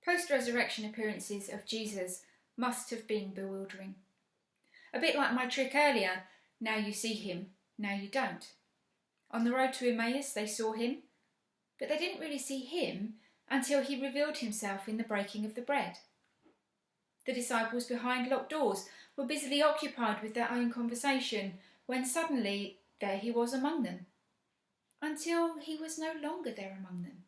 Post-resurrection appearances of Jesus must have been bewildering. A bit like my trick earlier, now you see him, now you don't. On the road to Emmaus they saw him, but they didn't really see him until he revealed himself in the breaking of the bread. The disciples behind locked doors were busily occupied with their own conversation when suddenly there he was among them, until he was no longer there among them,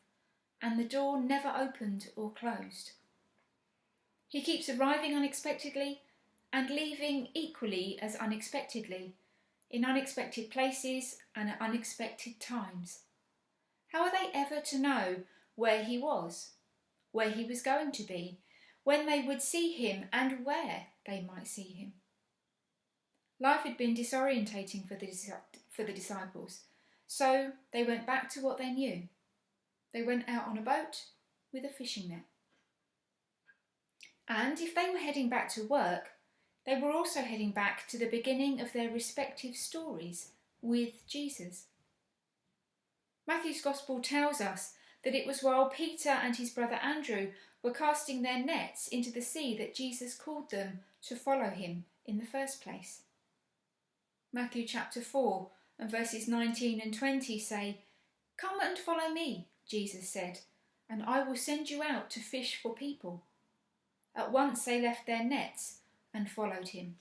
and the door never opened or closed. He keeps arriving unexpectedly and leaving equally as unexpectedly, in unexpected places and at unexpected times. How are they ever to know where he was, where he was going to be, when they would see him and where they might see him? Life had been disorientating for the disciples, so they went back to what they knew. They went out on a boat with a fishing net. And if they were heading back to work, they were also heading back to the beginning of their respective stories with Jesus. Matthew's Gospel tells us that it was while Peter and his brother Andrew were casting their nets into the sea that Jesus called them to follow him in the first place. Matthew chapter 4 and verses 19 and 20 say, "Come and follow me," Jesus said, "and I will send you out to fish for people." At once they left their nets and followed him.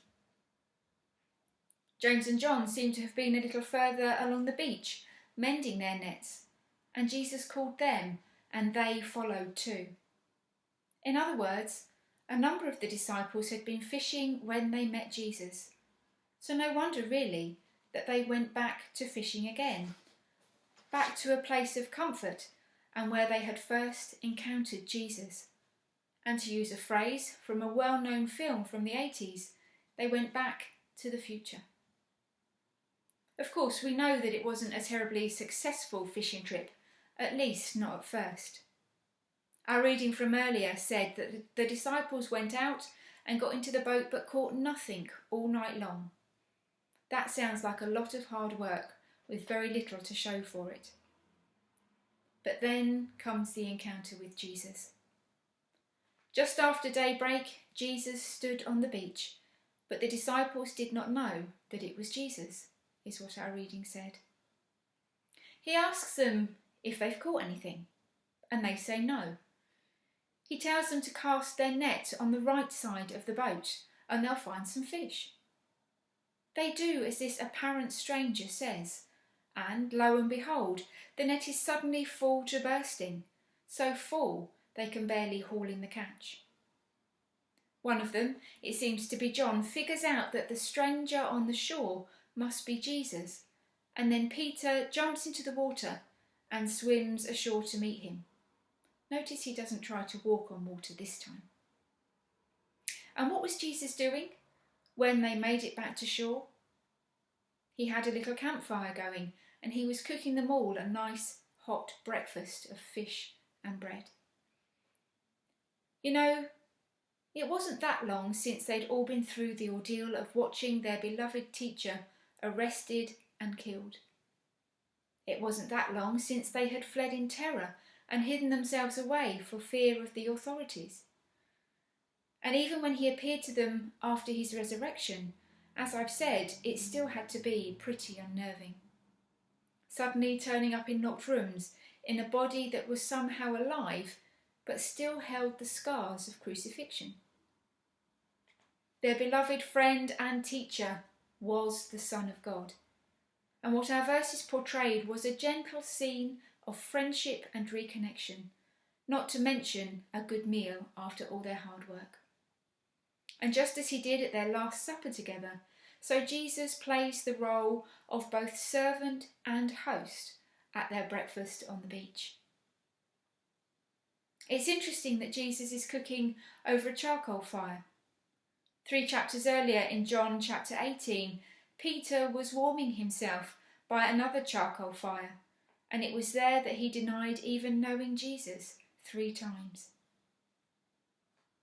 James and John seem to have been a little further along the beach, mending their nets, and Jesus called them, and they followed too. In other words, a number of the disciples had been fishing when they met Jesus, so no wonder really that they went back to fishing again, back to a place of comfort and where they had first encountered Jesus. And to use a phrase from a well-known film from the 80s, they went back to the future. Of course, we know that it wasn't a terribly successful fishing trip, at least not at first. Our reading from earlier said that the disciples went out and got into the boat but caught nothing all night long. That sounds like a lot of hard work with very little to show for it. But then comes the encounter with Jesus. Just after daybreak, Jesus stood on the beach, but the disciples did not know that it was Jesus, is what our reading said. He asks them if they've caught anything, and they say no. He tells them to cast their net on the right side of the boat, and they'll find some fish. They do as this apparent stranger says, and lo and behold, the net is suddenly full to bursting, so full they can barely haul in the catch. One of them, it seems to be John, figures out that the stranger on the shore must be Jesus, and then Peter jumps into the water and swims ashore to meet him. Notice he doesn't try to walk on water this time. And what was Jesus doing when they made it back to shore? He had a little campfire going, and he was cooking them all a nice hot breakfast of fish and bread. You know, it wasn't that long since they'd all been through the ordeal of watching their beloved teacher arrested and killed. It wasn't that long since they had fled in terror and hidden themselves away for fear of the authorities. And even when he appeared to them after his resurrection, as I've said, it still had to be pretty unnerving. Suddenly turning up in locked rooms in a body that was somehow alive but still held the scars of crucifixion. Their beloved friend and teacher was the Son of God, and what our verses portrayed was a gentle scene of friendship and reconnection, not to mention a good meal after all their hard work. And just as he did at their Last Supper together, so Jesus plays the role of both servant and host at their breakfast on the beach. It's interesting that Jesus is cooking over a charcoal fire. 3 chapters earlier in John chapter 18, Peter was warming himself by another charcoal fire, and it was there that he denied even knowing Jesus 3 times.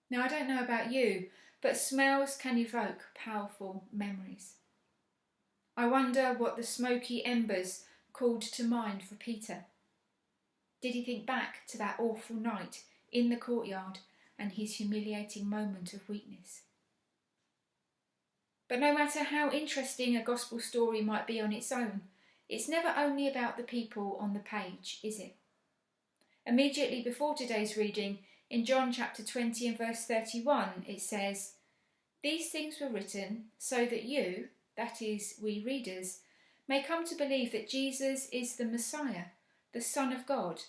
Now, I don't know about you, but smells can evoke powerful memories. I wonder what the smoky embers called to mind for Peter. Did he think back to that awful night in the courtyard and his humiliating moment of weakness. But no matter how interesting a gospel story might be on its own, it's never only about the people on the page, is it? Immediately before today's reading, in John chapter 20 and verse 31, it says, "These things were written so that you," that is, we readers, "may come to believe that Jesus is the Messiah, the Son of God,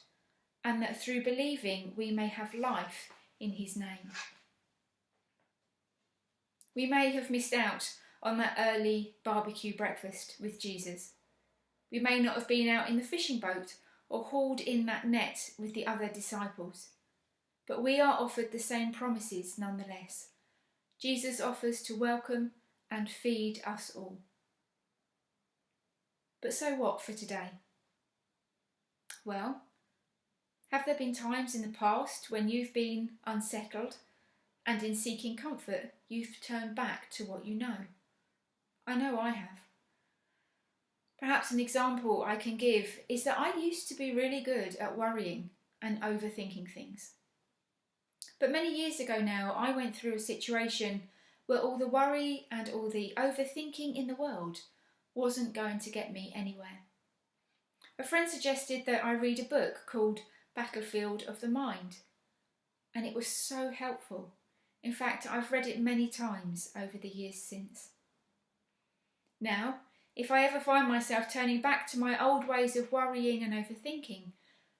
and that through believing we may have life in his name." We may have missed out on that early barbecue breakfast with Jesus. We may not have been out in the fishing boat or hauled in that net with the other disciples. But we are offered the same promises nonetheless. Jesus offers to welcome and feed us all. But so what for today? Well, have there been times in the past when you've been unsettled and in seeking comfort you've turned back to what you know? I know I have. Perhaps an example I can give is that I used to be really good at worrying and overthinking things. But many years ago now, I went through a situation where all the worry and all the overthinking in the world wasn't going to get me anywhere. A friend suggested that I read a book called Battlefield of the Mind, and it was so helpful. In fact, I've read it many times over the years since. Now, if I ever find myself turning back to my old ways of worrying and overthinking,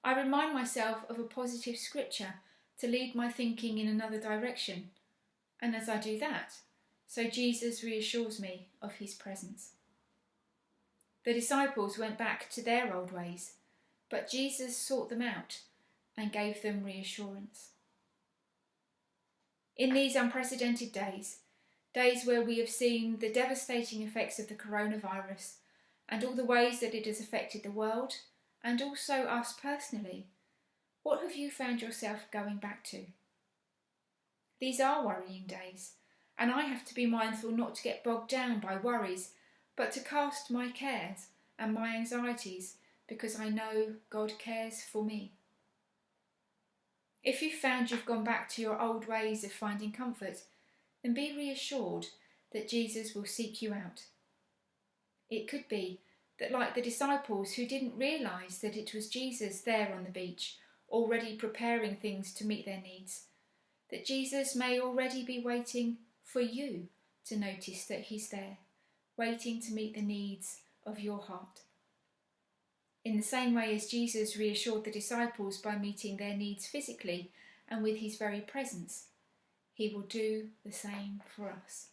I remind myself of a positive scripture to lead my thinking in another direction. And as I do that, so Jesus reassures me of his presence. The disciples went back to their old ways, but Jesus sought them out and gave them reassurance. In these unprecedented days where we have seen the devastating effects of the coronavirus and all the ways that it has affected the world and also us personally, what have you found yourself going back to? These are worrying days, and I have to be mindful not to get bogged down by worries, but to cast my cares and my anxieties because I know God cares for me. If you've found you've gone back to your old ways of finding comfort, then be reassured that Jesus will seek you out. It could be that, like the disciples who didn't realise that it was Jesus there on the beach, already preparing things to meet their needs, that Jesus may already be waiting for you to notice that he's there, waiting to meet the needs of your heart. In the same way as Jesus reassured the disciples by meeting their needs physically and with his very presence, he will do the same for us.